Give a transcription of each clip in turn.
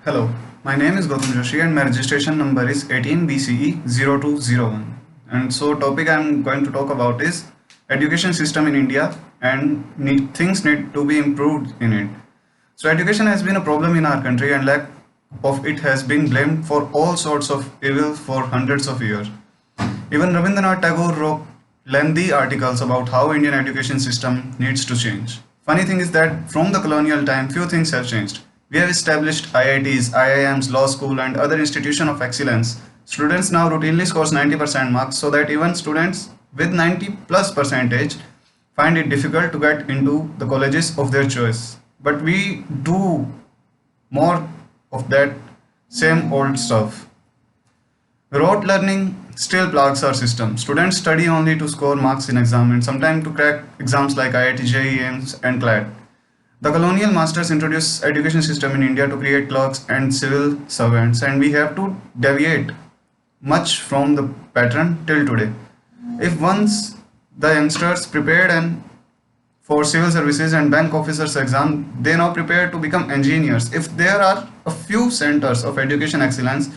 Hello, my name is Gautam Joshi and my registration number is 18 BCE 0201. And so topic I am going to talk about is education system in India and things need to be improved in it. So education has been a problem in our country and lack of it has been blamed for all sorts of evil for hundreds of years. Even Rabindranath Tagore wrote lengthy articles about how Indian education system needs to change. Funny thing is that from the colonial time, few things have changed. We have established IITs, IIMs, law school, and other institutions of excellence. Students now routinely scores 90% marks, so that even students with 90 plus percentage find it difficult to get into the colleges of their choice. But we do more of that same old stuff. Rote learning still plagues our system. Students study only to score marks in exam and sometimes to crack exams like IIT, JEE, AIMS and CLAT. The colonial masters introduced education system in India to create clerks and civil servants, and we have to deviate much from the pattern till today. If once the youngsters prepared and for civil services and bank officers exam, they now prepare to become engineers. If there are a few centers of education excellence,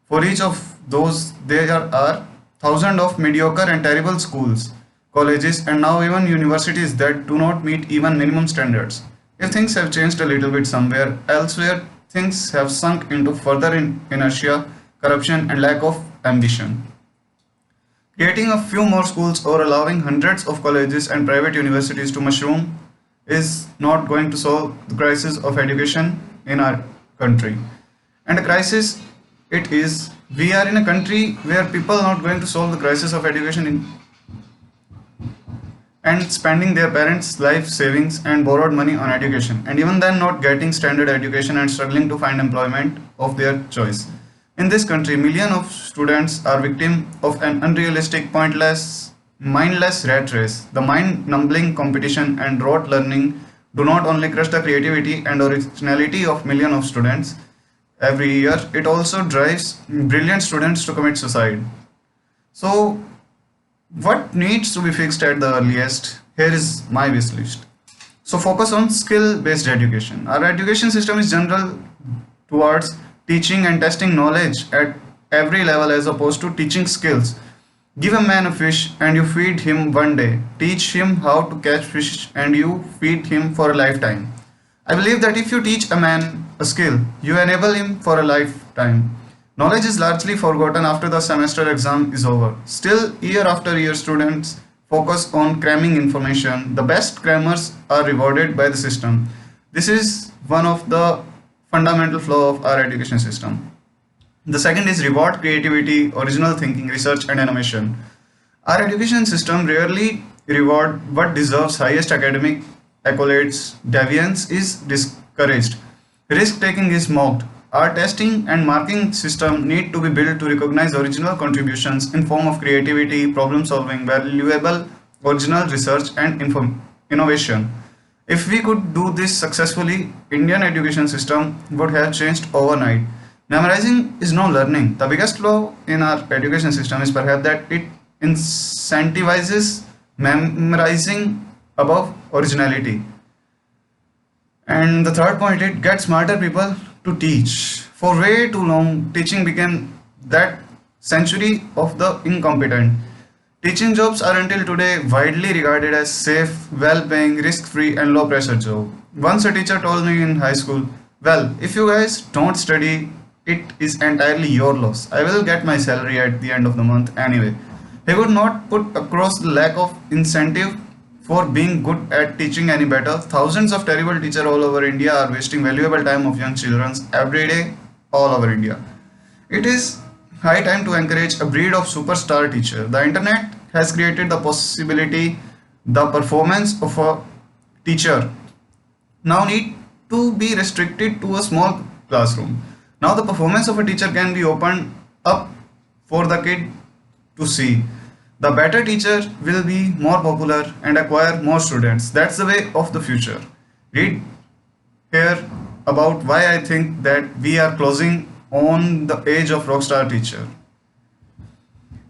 for each of those there are thousands of mediocre and terrible schools, colleges and now even universities that do not meet even minimum standards. If things have changed a little bit somewhere elsewhere, things have sunk into further inertia, corruption and lack of ambition. Creating a few more schools or allowing hundreds of colleges and private universities to mushroom is not going to solve the crisis of education in our country. And a crisis it is. We are in a country where people are not going to solve the crisis of education and spending their parents' life savings and borrowed money on education, and even then not getting standard education and struggling to find employment of their choice. In this country, millions of students are victims of an unrealistic, pointless, mindless rat race. The mind-numbing competition and rote learning do not only crush the creativity and originality of millions of students every year, it also drives brilliant students to commit suicide. So, what needs to be fixed at the earliest? Here is my wish list. So focus on skill-based education. Our education system is general towards teaching and testing knowledge at every level as opposed to teaching skills. Give a man a fish and you feed him one day. Teach him how to catch fish and you feed him for a lifetime. I believe that if you teach a man a skill, you enable him for a lifetime. Knowledge is largely forgotten after the semester exam is over. Still, year after year, students focus on cramming information. The best crammers are rewarded by the system. This is one of the fundamental flaw of our education system. The second is reward creativity, original thinking, research and innovation. Our education system rarely reward what deserves highest academic accolades. Deviance is discouraged. Risk taking is mocked. Our testing and marking system need to be built to recognize original contributions in form of creativity, problem solving, valuable original research and innovation. If we could do this successfully, Indian education system would have changed overnight. Memorizing is no learning. The biggest flaw in our education system is perhaps that it incentivizes memorizing above originality. And the third point, it gets smarter people to teach. For way too long, teaching became that century of the incompetent. Teaching jobs are until today widely regarded as safe, well-paying, risk-free and low-pressure job. Once a teacher told me in high school, well, if you guys don't study, it is entirely your loss. I will get my salary at the end of the month anyway. He would not put across the lack of incentive for being good at teaching any better. Thousands of terrible teachers all over India are wasting valuable time of young children every day all over India. It is high time to encourage a breed of superstar teacher. The internet has created the possibility the performance of a teacher now need to be restricted to a small classroom. Now the performance of a teacher can be opened up for the kid to see. The better teacher will be more popular and acquire more students. That's the way of the future. Read here about why I think that we are closing on the age of rockstar teacher.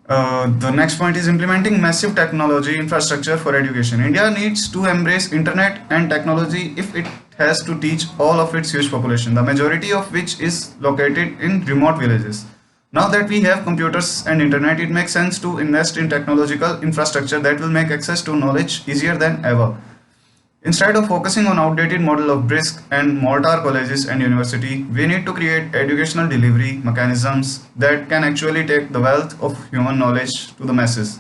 The next point is implementing massive technology infrastructure for education. India needs to embrace internet and technology if it has to teach all of its huge population, the majority of which is located in remote villages. Now that we have computers and internet, it makes sense to invest in technological infrastructure that will make access to knowledge easier than ever. Instead of focusing on outdated model of brick and mortar colleges and university, we need to create educational delivery mechanisms that can actually take the wealth of human knowledge to the masses.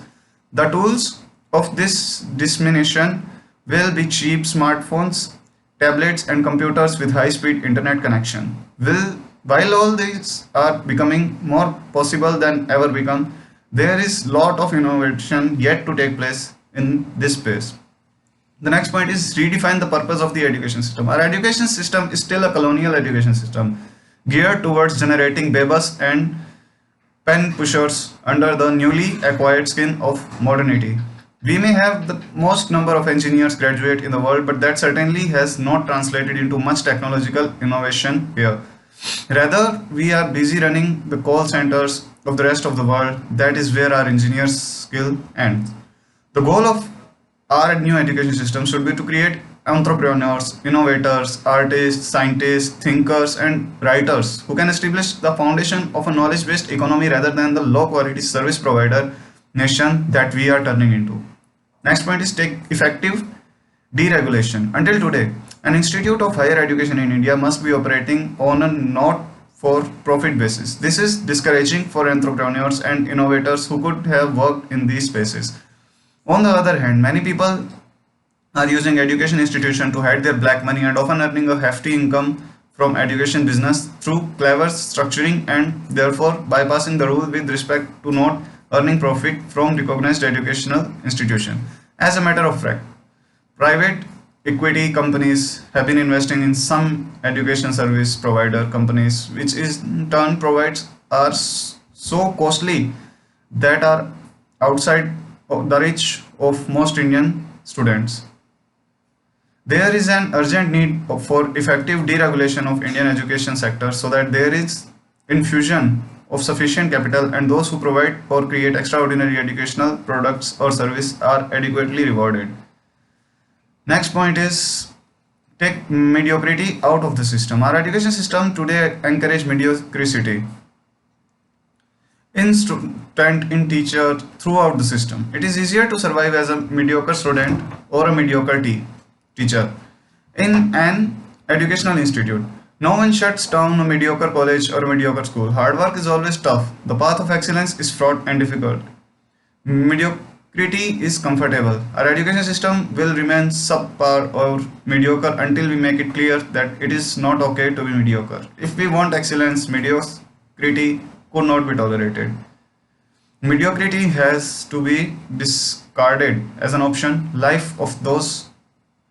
The tools of this dissemination will be cheap smartphones, tablets and computers with high-speed internet connection. While all these are becoming more possible than ever become, there is lot of innovation yet to take place in this space. The next point is redefine the purpose of the education system. Our education system is still a colonial education system geared towards generating babes and pen pushers under the newly acquired skin of modernity. We may have the most number of engineers graduate in the world, but that certainly has not translated into much technological innovation here. Rather, we are busy running the call centers of the rest of the world. That is where our engineers' skill ends. The goal of our new education system should be to create entrepreneurs, innovators, artists, scientists, thinkers, and writers who can establish the foundation of a knowledge-based economy rather than the low-quality service provider nation that we are turning into. Next point is take effective deregulation. Until today, an institute of higher education in India must be operating on a not for profit basis. This is discouraging for entrepreneurs and innovators who could have worked in these spaces. On the other hand, many people are using education institutions to hide their black money and often earning a hefty income from education business through clever structuring and therefore bypassing the rule with respect to not earning profit from recognized educational institution. As a matter of fact, private equity companies have been investing in some education service provider companies, which in turn provides are so costly that are outside of the reach of most Indian students. There is an urgent need for effective deregulation of Indian education sector so that there is infusion of sufficient capital and those who provide or create extraordinary educational products or service are adequately rewarded. Next point is take mediocrity out of the system. Our education system today encourage mediocrity in student, in teacher, throughout the system. It is easier to survive as a mediocre student or a mediocre teacher in an educational institute. No one shuts down a mediocre college or a mediocre school. Hard work is always tough. The path of excellence is fraught and difficult. Mediocrity is comfortable. Our education system will remain subpar or mediocre until we make it clear that it is not okay to be mediocre. If we want excellence, mediocrity could not be tolerated. Mediocrity has to be discarded as an option. Life of those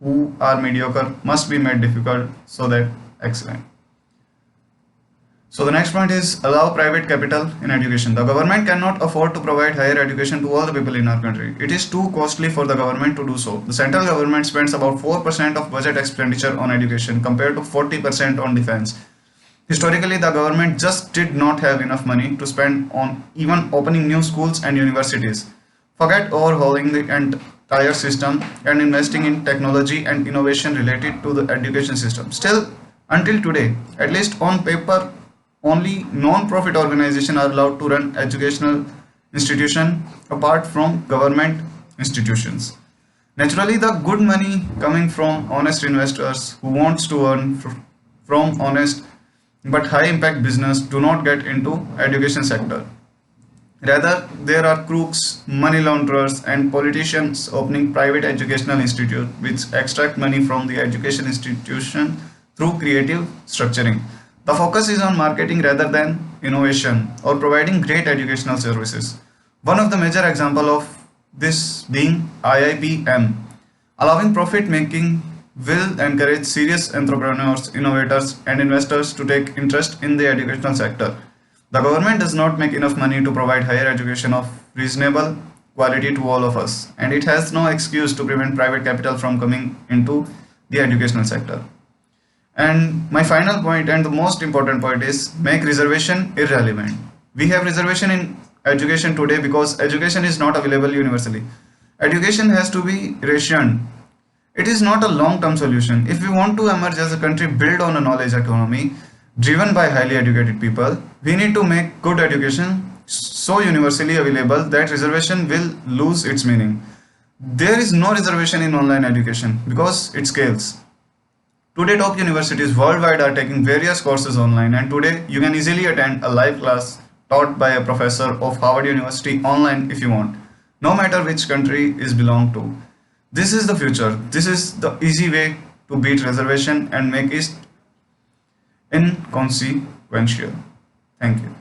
who are mediocre must be made difficult so that excellent. So the next point is allow private capital in education. The government cannot afford to provide higher education to all the people in our country. It is too costly for the government to do so. The central government spends about 4% of budget expenditure on education compared to 40% on defense. Historically, the government just did not have enough money to spend on even opening new schools and universities. Forget overhauling the entire system and investing in technology and innovation related to the education system. Still, until today, at least on paper, only non-profit organizations are allowed to run educational institutions apart from government institutions. Naturally, the good money coming from honest investors who wants to earn from honest but high impact business do not get into education sector. Rather, there are crooks, money launderers and politicians opening private educational institutes which extract money from the education institution through creative structuring. The focus is on marketing rather than innovation or providing great educational services. One of the major examples of this being IIPM. Allowing profit making will encourage serious entrepreneurs, innovators and investors to take interest in the educational sector. The government does not make enough money to provide higher education of reasonable quality to all of us, and it has no excuse to prevent private capital from coming into the educational sector. And my final point and the most important point is make reservation irrelevant. We have reservation in education today because education is not available universally. Education has to be rationed It is not a long-term solution. If we want to emerge as a country built on a knowledge economy, driven by highly educated people, we need to make good education so universally available that reservation will lose its meaning. There is no reservation in online education because it scales. Today, top universities worldwide are taking various courses online, and today you can easily attend a live class taught by a professor of Harvard University online if you want, no matter which country is belong to. This is the future. This is the easy way to beat reservation and make it inconsequential. Thank you.